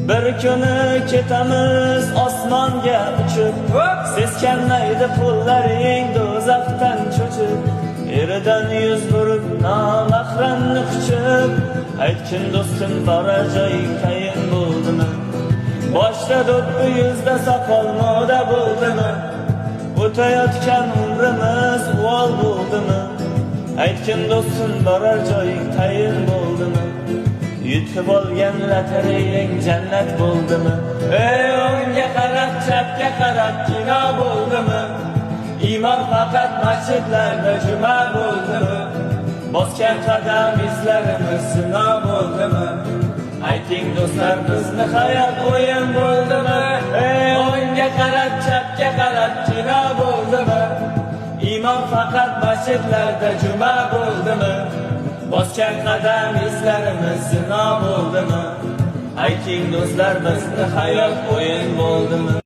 Bir kuni ketamiz osmonga uchib, seskanmaydi pullaring do'zaxdan cho'chib. Eridan yuz burib nomahramni quchib, aytgin do'stim borar joying tayin bo'ldimi? Boshda do'ppi yuzda soqol moda bo'ldimi? O'tayotgan umrimiz uvol bo'ldimi? Aytgin do'stim borar joying tayin bo'ldimi? Yutib olgan lotereyang jannat bo'ldimi? Ey o'ngga qarab, chapga qarab kino bo'ldimi? Iymon faqat masjidlarda juma bo'ldimi? Bosgan qadam izlarimiz sino bo'ldimi? Ayting do'stlar, bizni hayot o'yin bo'ldimi? Ey o'ngga qarab, chapga qarab kino bo'ldimi? Iymon faqat masjidlarda juma bo'ldimi? Bosgan qadam izlarimiz sino bo'ldimi? Ayting do'stlar, bizni hayot o'yin bo'ldimi?